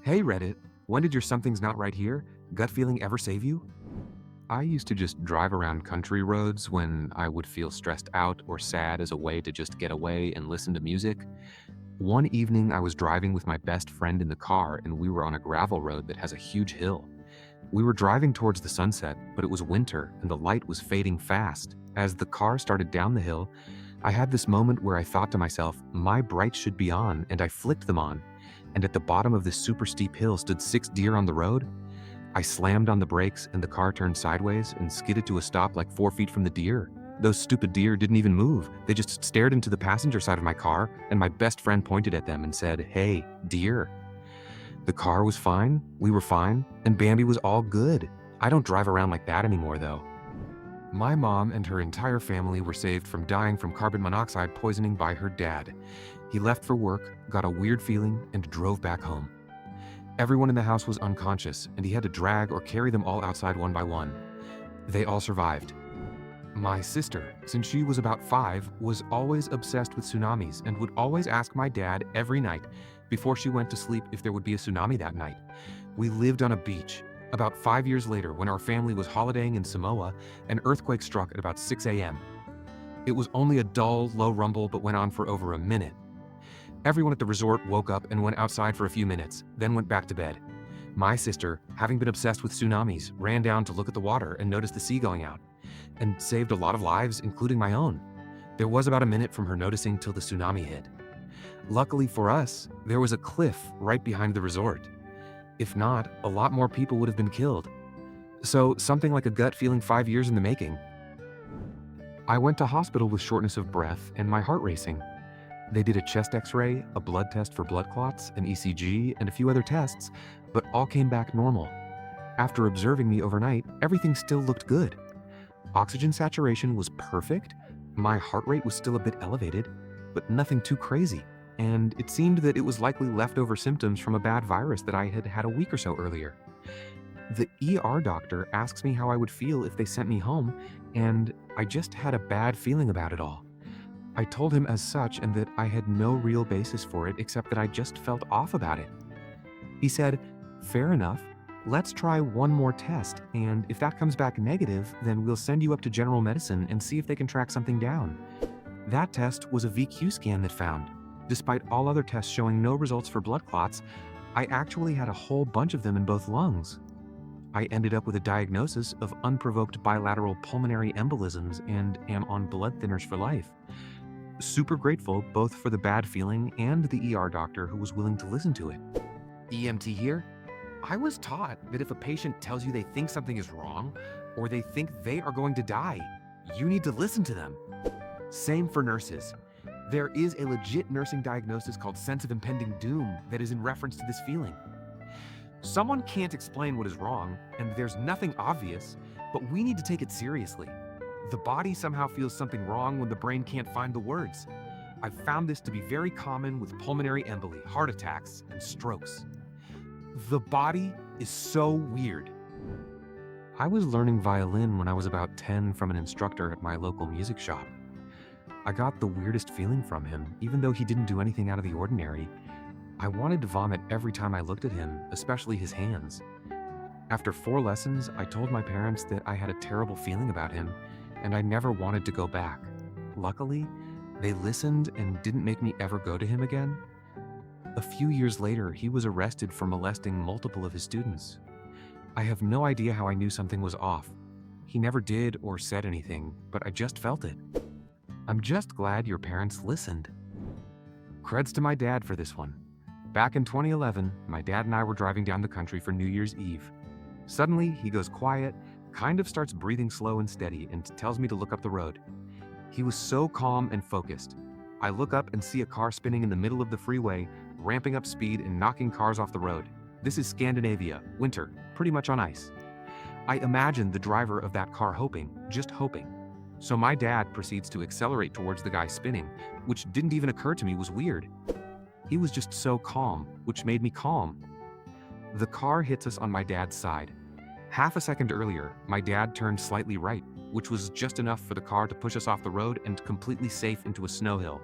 Hey Reddit, when did your something's not right here gut feeling ever save you? I used to just drive around country roads when I would feel stressed out or sad as a way to just get away and listen to music. One evening, I was driving with my best friend in the car and we were on a gravel road that has a huge hill. We were driving towards the sunset, but it was winter and the light was fading fast. As the car started down the hill, I had this moment where I thought to myself, my brights should be on, and I flicked them on. And at the bottom of this super steep hill stood 6 deer on the road. I slammed on the brakes and the car turned sideways and skidded to a stop like 4 feet from the deer. Those stupid deer didn't even move. They just stared into the passenger side of my car, and my best friend pointed at them and said, "Hey, deer." The car was fine, we were fine, and Bambi was all good. I don't drive around like that anymore, though. My mom and her entire family were saved from dying from carbon monoxide poisoning by her dad. He left for work, got a weird feeling, and drove back home. Everyone in the house was unconscious, and he had to drag or carry them all outside one by one. They all survived. My sister, since she was about 5, was always obsessed with tsunamis and would always ask my dad every night before she went to sleep if there would be a tsunami that night. We lived on a beach. About 5 years later, when our family was holidaying in Samoa, an earthquake struck at about 6 a.m. It was only a dull, low rumble but went on for over a minute. Everyone at the resort woke up and went outside for a few minutes, then went back to bed. My sister, having been obsessed with tsunamis, ran down to look at the water and noticed the sea going out, and saved a lot of lives, including my own. There was about a minute from her noticing till the tsunami hit. Luckily for us, there was a cliff right behind the resort. If not, a lot more people would have been killed. So something like a gut feeling 5 years in the making. I went to hospital with shortness of breath and my heart racing. They did a chest x-ray, a blood test for blood clots, an ECG, and a few other tests, but all came back normal. After observing me overnight, everything still looked good. Oxygen saturation was perfect, my heart rate was still a bit elevated, but nothing too crazy, and it seemed that it was likely leftover symptoms from a bad virus that I had had a week or so earlier. The ER doctor asks me how I would feel if they sent me home, and I just had a bad feeling about it all. I told him as such and that I had no real basis for it except that I just felt off about it. He said, "Fair enough. Let's try one more test, and if that comes back negative, then we'll send you up to general medicine and see if they can track something down." That test was a VQ scan that found, despite all other tests showing no results for blood clots, I actually had a whole bunch of them in both lungs. I ended up with a diagnosis of unprovoked bilateral pulmonary embolisms and am on blood thinners for life. Super grateful both for the bad feeling and the ER doctor who was willing to listen to it. EMT here. I was taught that if a patient tells you they think something is wrong, or they think they are going to die, you need to listen to them. Same for nurses. There is a legit nursing diagnosis called sense of impending doom that is in reference to this feeling. Someone can't explain what is wrong, and there's nothing obvious, but we need to take it seriously. The body somehow feels something wrong when the brain can't find the words. I've found this to be very common with pulmonary emboli, heart attacks, and strokes. The body is so weird. I was learning violin when I was about 10 from an instructor at my local music shop. I got the weirdest feeling from him, even though he didn't do anything out of the ordinary. I wanted to vomit every time I looked at him, especially his hands. After 4 lessons, I told my parents that I had a terrible feeling about him, and I never wanted to go back. Luckily, they listened and didn't make me ever go to him again. A few years later, he was arrested for molesting multiple of his students. I have no idea how I knew something was off. He never did or said anything, but I just felt it. I'm just glad your parents listened. Creds to my dad for this one. Back in 2011, my dad and I were driving down the country for New Year's Eve. Suddenly, he goes quiet, kind of starts breathing slow and steady, and tells me to look up the road. He was so calm and focused. I look up and see a car spinning in the middle of the freeway, ramping up speed and knocking cars off the road. This is Scandinavia, winter, pretty much on ice. I imagine the driver of that car hoping, just hoping. So my dad proceeds to accelerate towards the guy spinning, which didn't even occur to me was weird. He was just so calm, which made me calm. The car hits us on my dad's side. Half a second earlier, my dad turned slightly right, which was just enough for the car to push us off the road and completely safe into a snow hill.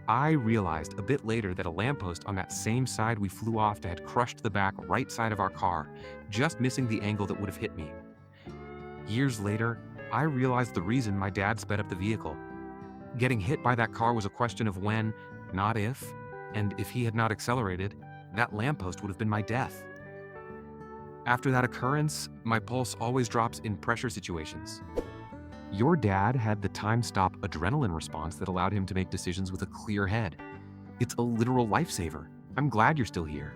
I realized a bit later that a lamppost on that same side we flew off to had crushed the back right side of our car, just missing the angle that would have hit me. Years later, I realized the reason my dad sped up the vehicle. Getting hit by that car was a question of when, not if, and if he had not accelerated, that lamppost would have been my death. After that occurrence, my pulse always drops in pressure situations. Your dad had the time-stop adrenaline response that allowed him to make decisions with a clear head. It's a literal lifesaver. I'm glad you're still here.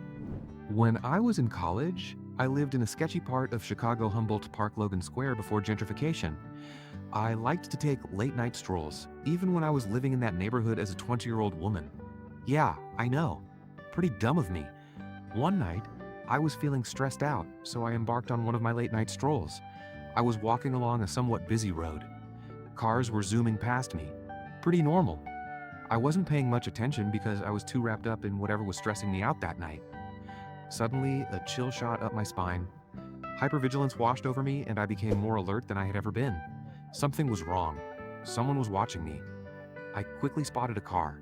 When I was in college, I lived in a sketchy part of Chicago Humboldt Park Logan Square before gentrification. I liked to take late-night strolls, even when I was living in that neighborhood as a 20-year-old woman. Yeah, I know. Pretty dumb of me. One night, I was feeling stressed out, so I embarked on one of my late-night strolls. I was walking along a somewhat busy road. Cars were zooming past me. Pretty normal. I wasn't paying much attention because I was too wrapped up in whatever was stressing me out that night. Suddenly, a chill shot up my spine. Hypervigilance washed over me, and I became more alert than I had ever been. Something was wrong. Someone was watching me. I quickly spotted a car.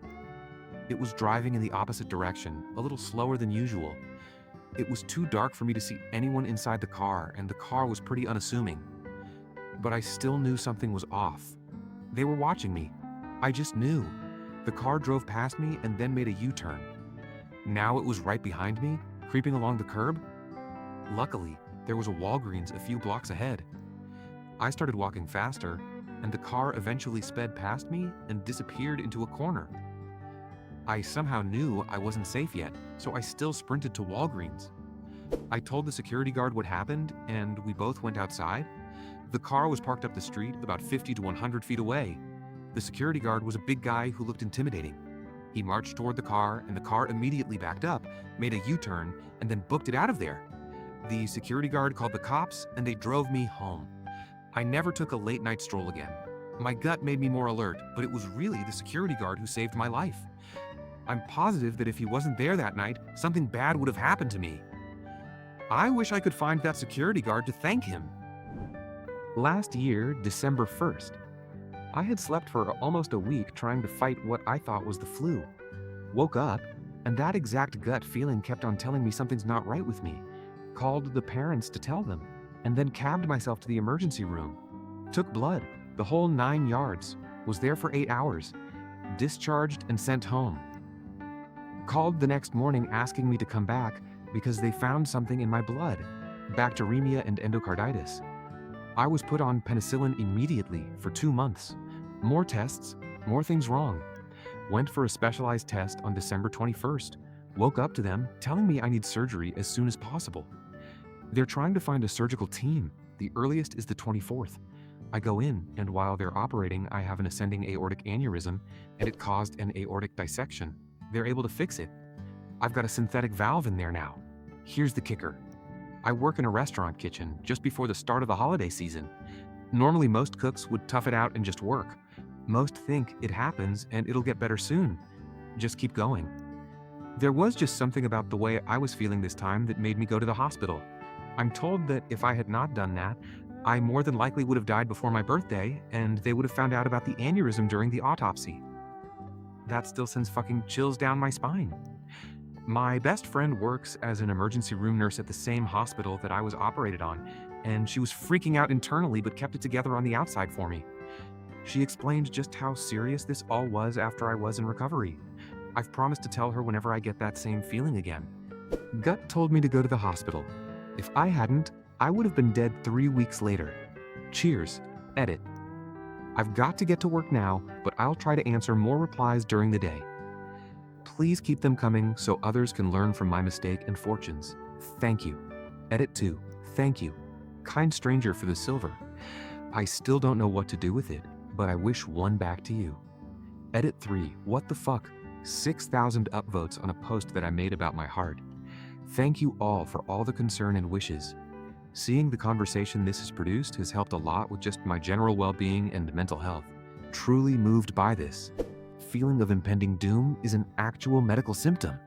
It was driving in the opposite direction, a little slower than usual. It was too dark for me to see anyone inside the car, and the car was pretty unassuming. But I still knew something was off. They were watching me. I just knew. The car drove past me and then made a U-turn. Now it was right behind me, creeping along the curb. Luckily, there was a Walgreens a few blocks ahead. I started walking faster, and the car eventually sped past me and disappeared into a corner. I somehow knew I wasn't safe yet, so I still sprinted to Walgreens. I told the security guard what happened, and we both went outside. The car was parked up the street about 50 to 100 feet away. The security guard was a big guy who looked intimidating. He marched toward the car, and the car immediately backed up, made a U-turn, and then booked it out of there. The security guard called the cops, and they drove me home. I never took a late-night stroll again. My gut made me more alert, but it was really the security guard who saved my life. I'm positive that if he wasn't there that night, something bad would have happened to me. I wish I could find that security guard to thank him. Last year, December 1st, I had slept for almost a week trying to fight what I thought was the flu. Woke up, and that exact gut feeling kept on telling me something's not right with me. Called the parents to tell them, and then cabbed myself to the emergency room. Took blood, the whole 9 yards, was there for 8 hours, discharged and sent home. Called the next morning asking me to come back because they found something in my blood, bacteremia and endocarditis. I was put on penicillin immediately for 2 months. More tests, more things wrong. Went for a specialized test on December 21st. Woke up to them telling me I need surgery as soon as possible. They're trying to find a surgical team. The earliest is the 24th. I go in, and while they're operating, I have an ascending aortic aneurysm, and it caused an aortic dissection. They're able to fix it. I've got a synthetic valve in there now. Here's the kicker. I work in a restaurant kitchen just before the start of the holiday season. Normally most cooks would tough it out and just work. Most think it happens and it'll get better soon. Just keep going. There was just something about the way I was feeling this time that made me go to the hospital. I'm told that if I had not done that, I more than likely would have died before my birthday, and they would have found out about the aneurysm during the autopsy. That still sends fucking chills down my spine. My best friend works as an emergency room nurse at the same hospital that I was operated on, and she was freaking out internally but kept it together on the outside for me. She explained just how serious this all was after I was in recovery. I've promised to tell her whenever I get that same feeling again. Gut told me to go to the hospital. If I hadn't, I would have been dead 3 weeks later. Cheers. Edit. I've got to get to work now, but I'll try to answer more replies during the day. Please keep them coming so others can learn from my mistake and fortunes. Thank you. Edit 2. Thank you. Kind stranger for the silver. I still don't know what to do with it, but I wish one back to you. Edit 3. What the fuck? 6,000 upvotes on a post that I made about my heart. Thank you all for all the concern and wishes. Seeing the conversation this has produced has helped a lot with just my general well-being and mental health. Truly moved by this. Feeling of impending doom is an actual medical symptom.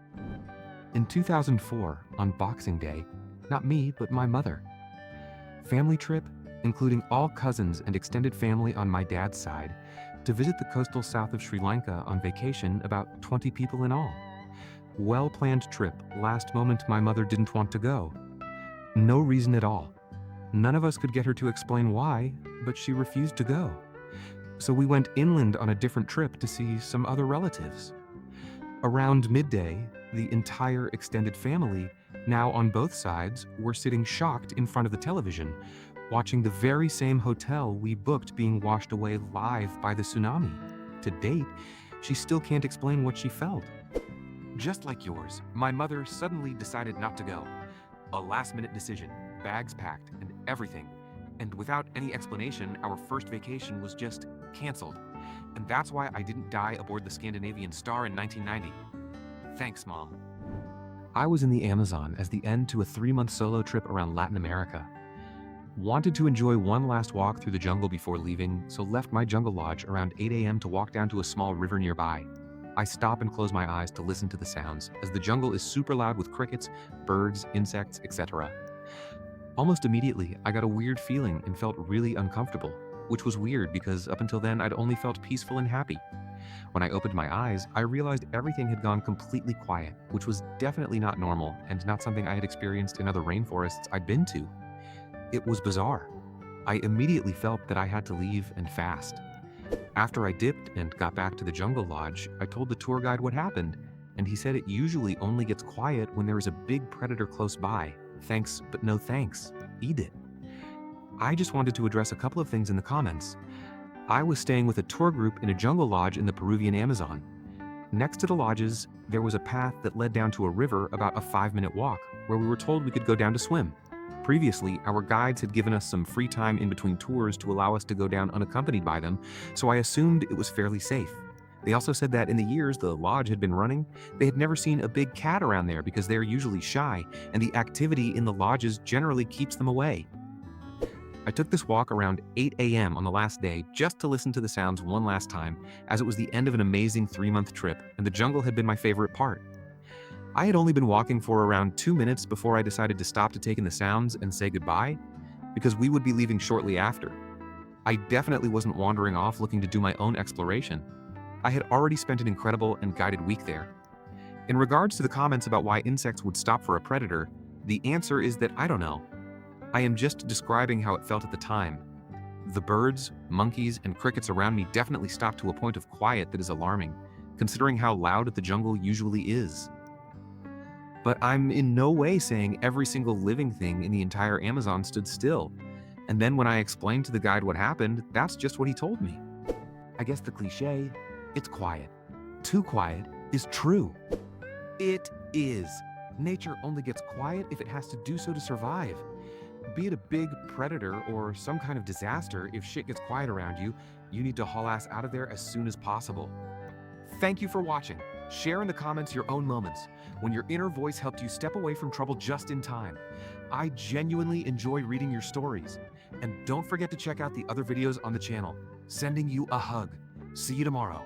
In 2004, on Boxing Day, not me, but my mother. Family trip, including all cousins and extended family on my dad's side, to visit the coastal south of Sri Lanka on vacation, about 20 people in all. Well-planned trip. Last moment, my mother didn't want to go. No reason at all. None of us could get her to explain why, but she refused to go. So we went inland on a different trip to see some other relatives. Around midday, the entire extended family, now on both sides, were sitting shocked in front of the television, watching the very same hotel we booked being washed away live by the tsunami. To date, she still can't explain what she felt. Just like yours, my mother suddenly decided not to go. A last-minute decision, bags packed, and everything. And without any explanation, our first vacation was just canceled. And that's why I didn't die aboard the Scandinavian Star in 1990. Thanks, Mom. I was in the Amazon as the end to a 3-month solo trip around Latin America. Wanted to enjoy one last walk through the jungle before leaving, so left my jungle lodge around 8 a.m. to walk down to a small river nearby. I stop and close my eyes to listen to the sounds, as the jungle is super loud with crickets, birds, insects, etc. Almost immediately, I got a weird feeling and felt really uncomfortable, which was weird because up until then I'd only felt peaceful and happy. When I opened my eyes, I realized everything had gone completely quiet, which was definitely not normal and not something I had experienced in other rainforests I'd been to. It was bizarre. I immediately felt that I had to leave and fast. After I dipped and got back to the jungle lodge, I told the tour guide what happened, and he said it usually only gets quiet when there is a big predator close by. Thanks, but no thanks. Eat it. I just wanted to address a couple of things in the comments. I was staying with a tour group in a jungle lodge in the Peruvian Amazon. Next to the lodges, there was a path that led down to a river about a 5-minute walk, where we were told we could go down to swim. Previously, our guides had given us some free time in between tours to allow us to go down unaccompanied by them, so I assumed it was fairly safe. They also said that in the years the lodge had been running, they had never seen a big cat around there because they're usually shy, and the activity in the lodges generally keeps them away. I took this walk around 8 a.m. on the last day just to listen to the sounds one last time, as it was the end of an amazing 3-month trip, and the jungle had been my favorite part. I had only been walking for around 2 minutes before I decided to stop to take in the sounds and say goodbye, because we would be leaving shortly after. I definitely wasn't wandering off looking to do my own exploration. I had already spent an incredible and guided week there. In regards to the comments about why insects would stop for a predator, the answer is that I don't know. I am just describing how it felt at the time. The birds, monkeys, and crickets around me definitely stopped to a point of quiet that is alarming, considering how loud the jungle usually is. But I'm in no way saying every single living thing in the entire Amazon stood still. And then when I explained to the guide what happened, that's just what he told me. I guess the cliche, it's quiet. Too quiet is true. It is. Nature only gets quiet if it has to do so to survive. Be it a big predator or some kind of disaster, if shit gets quiet around you, you need to haul ass out of there as soon as possible. Thank you for watching. Share in the comments your own moments, when your inner voice helped you step away from trouble just in time. I genuinely enjoy reading your stories. And don't forget to check out the other videos on the channel. Sending you a hug. See you tomorrow.